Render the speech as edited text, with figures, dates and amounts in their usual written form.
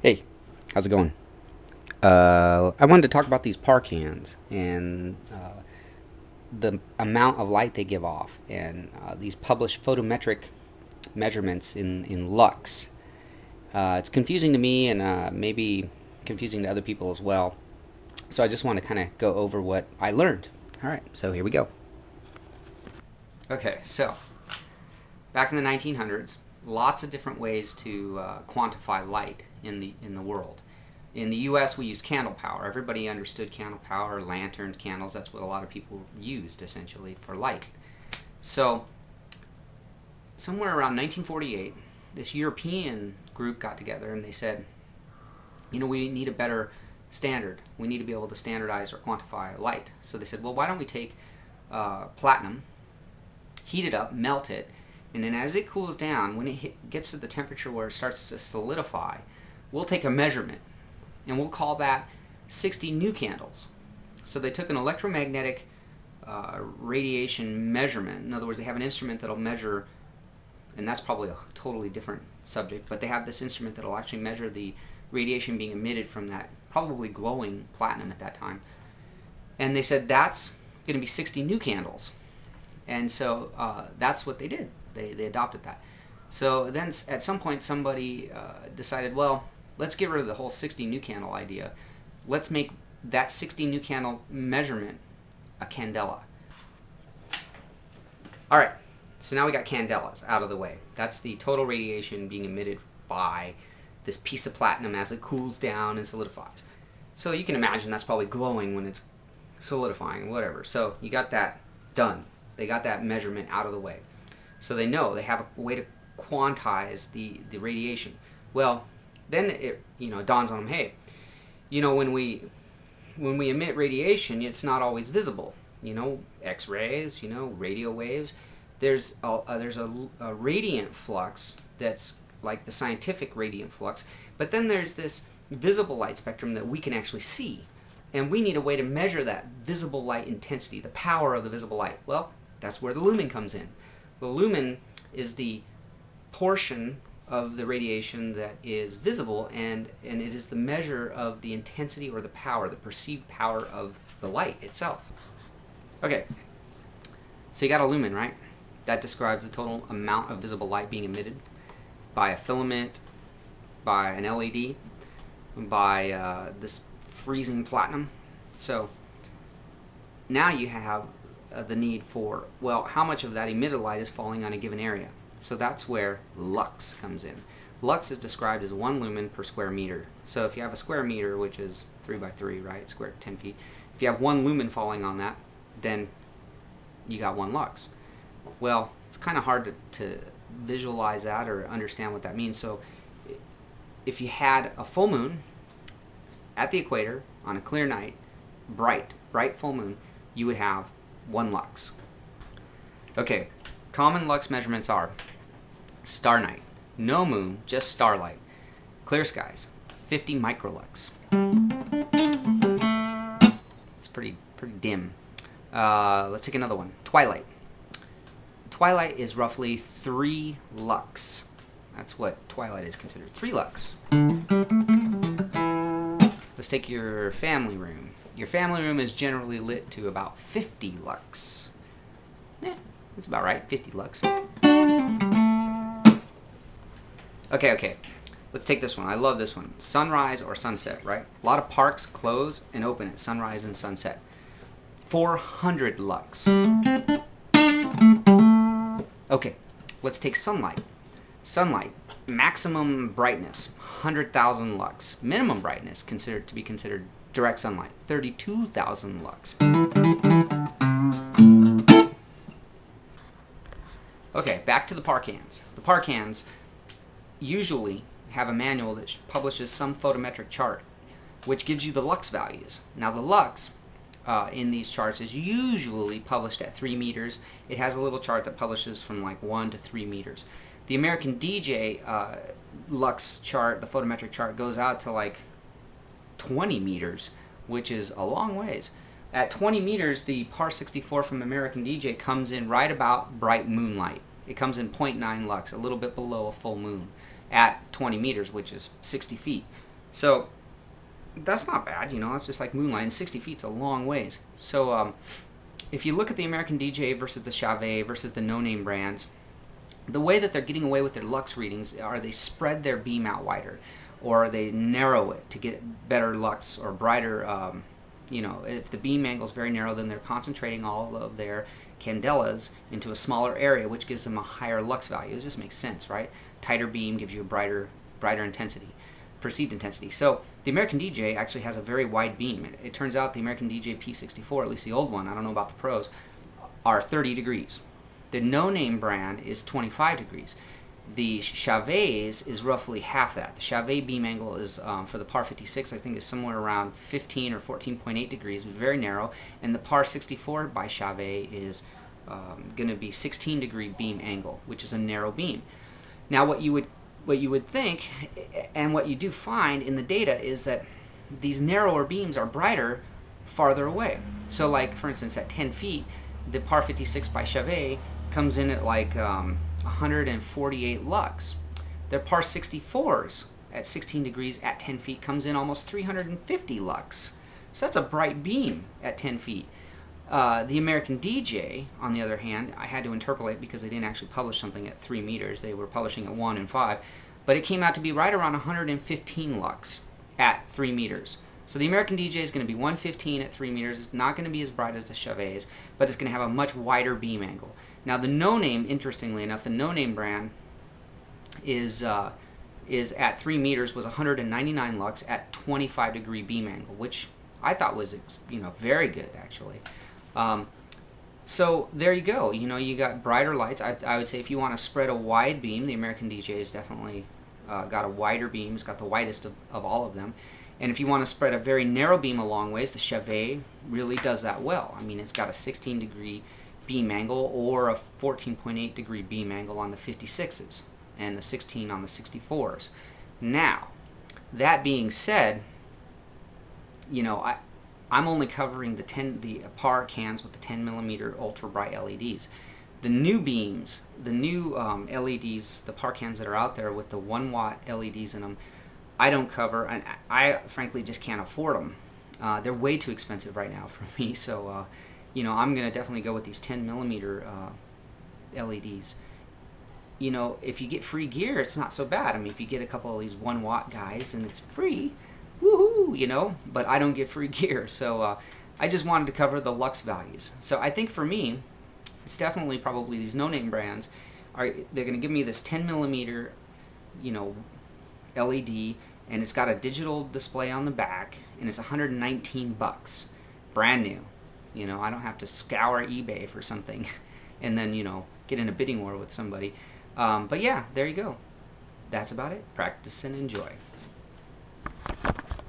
Hey, how's it going? I wanted to talk about these ParCans and the amount of light they give off, and these published photometric measurements in lux. It's confusing to me, and maybe confusing to other people as well. So I just want to kind of go over what I learned. All right, so here we go. Okay, so back in the 1900s, lots of different ways to quantify light in the world. In the U.S., we used candle power. Everybody understood candle power, lanterns, candles. That's what a lot of people used, essentially, for light. So somewhere around 1948, this European group got together and they said, you know, we need a better standard. We need to be able to standardize or quantify light. So they said, well, why don't we take platinum, heat it up, melt it, and then as it cools down, when it gets to the temperature where it starts to solidify, we'll take a measurement, and we'll call that 60 new candles. So they took an electromagnetic radiation measurement. In other words, they have an instrument that'll measure, and that's probably a totally different subject, but they have this instrument that'll actually measure the radiation being emitted from that probably glowing platinum at that time. And they said that's going to be 60 new candles. And so that's what they did. They adopted that. So then at some point somebody decided, well, let's get rid of the whole 60 new candle idea. Let's make that 60 new candle measurement a candela. All right, so now we got candelas out of the way. That's the total radiation being emitted by this piece of platinum as it cools down and solidifies. So you can imagine that's probably glowing when it's solidifying, whatever. So you got that done. They got that measurement out of the way. So they know they have a way to quantize the radiation. Well, then it dawns on them, hey, when we emit radiation, it's not always visible. X-rays, radio waves. There's a radiant flux that's like the scientific radiant flux, but then there's this visible light spectrum that we can actually see, and we need a way to measure that visible light intensity, the power of the visible light. Well, that's where the lumen comes in. The lumen is the portion of the radiation that is visible, and it is the measure of the intensity or the power, the perceived power of the light itself. Okay, so you got a lumen, right? That describes the total amount of visible light being emitted by a filament, by an LED, by this freezing platinum. So now you have the need for, well, how much of that emitted light is falling on a given area? So that's where lux comes in. Lux is described as 1 lumen per square meter. So if you have a square meter, which is 3 by 3, right, square 10 feet, if you have 1 lumen falling on that, then you got 1 lux. Well, it's kind of hard to visualize that or understand what that means. So if you had a full moon at the equator on a clear night, bright full moon, you would have 1 lux. Okay, common lux measurements are star night, no moon, just starlight, clear skies, 50 microlux. It's pretty dim. Let's take another one. Twilight. Twilight is roughly 3 lux. That's what twilight is considered. 3 lux. Let's take your family room. Your family room is generally lit to about 50 lux. That's about right, 50 lux. Okay. Let's take this one. I love this one. Sunrise or sunset, right? A lot of parks close and open at sunrise and sunset. 400 lux. Okay, let's take sunlight. Sunlight, maximum brightness, 100,000 lux. Minimum brightness considered direct sunlight, 32,000 lux. Okay, back to the ParCans. The ParCans usually have a manual that publishes some photometric chart which gives you the lux values. Now the lux in these charts is usually published at 3 meters. It has a little chart that publishes from like 1 to 3 meters. The American DJ lux chart, the photometric chart, goes out to like 20 meters, which is a long ways. At 20 meters, the PAR 64 from American DJ comes in right about bright moonlight. It comes in 0.9 lux, a little bit below a full moon, at 20 meters, which is 60 feet. So that's not bad, you know. It's just like moonlighting. 60 feet's a long ways. So if you look at the American DJ versus the Chauvet versus the no-name brands, the way that they're getting away with their lux readings are they spread their beam out wider, or they narrow it to get better lux or brighter. You know, if the beam angle is very narrow, then they're concentrating all of their candelas into a smaller area, which gives them a higher lux value. It just makes sense, right? Tighter beam gives you a brighter intensity, perceived intensity. So the American DJ actually has a very wide beam. It turns out the American DJ P64, at least the old one, I don't know about the pros, are 30 degrees. The no-name brand is 25 degrees. The Chauvet's is roughly half that. The Chauvet beam angle is, for the PAR 56, I think is somewhere around 15 or 14.8 degrees, very narrow, and the PAR 64 by Chauvet is going to be 16 degree beam angle, which is a narrow beam. Now what you would think, and what you do find in the data, is that these narrower beams are brighter farther away. So like, for instance, at 10 feet, the PAR 56 by Chauvet comes in at like 148 lux. Their PAR 64s at 16 degrees at 10 feet comes in almost 350 lux. So that's a bright beam at 10 feet. The American DJ, on the other hand, I had to interpolate because they didn't actually publish something at 3 meters. They were publishing at 1 and 5. But it came out to be right around 115 lux at 3 meters. So the American DJ is going to be 115 at 3 meters. It's not going to be as bright as the Chauvet's, but it's going to have a much wider beam angle. Now the no-name, interestingly enough, the no-name brand is at 3 meters was 199 lux at 25 degree beam angle, which I thought was, you know, very good actually. So there you go. You know, you got brighter lights. I would say if you want to spread a wide beam, the American DJ has definitely got a wider beam. It's got the widest of all of them. And if you want to spread a very narrow beam a long ways, the Chauvet really does that well. I mean, it's got a 16 degree beam angle or a 14.8 degree beam angle on the 56s and the 16 on the 64s. Now, that being said, you know, I'm only covering the ParCans with the 10 millimeter ultra bright LEDs. The new beams, the new LEDs, the ParCans that are out there with the 1 watt LEDs in them, I don't cover, and I frankly just can't afford them. They're way too expensive right now for me, so you know, I'm going to definitely go with these 10 millimeter LEDs. You know, if you get free gear, it's not so bad. I mean, if you get a couple of these 1 watt guys and it's free, woohoo, you know, but I don't get free gear, so I just wanted to cover the lux values. So I think for me, it's definitely probably these no-name brands they're going to give me this 10 millimeter, you know, LED, and it's got a digital display on the back, and it's 119 bucks, brand new. You know, I don't have to scour eBay for something and then, you know, get in a bidding war with somebody. But yeah, there you go. That's about it. Practice and enjoy.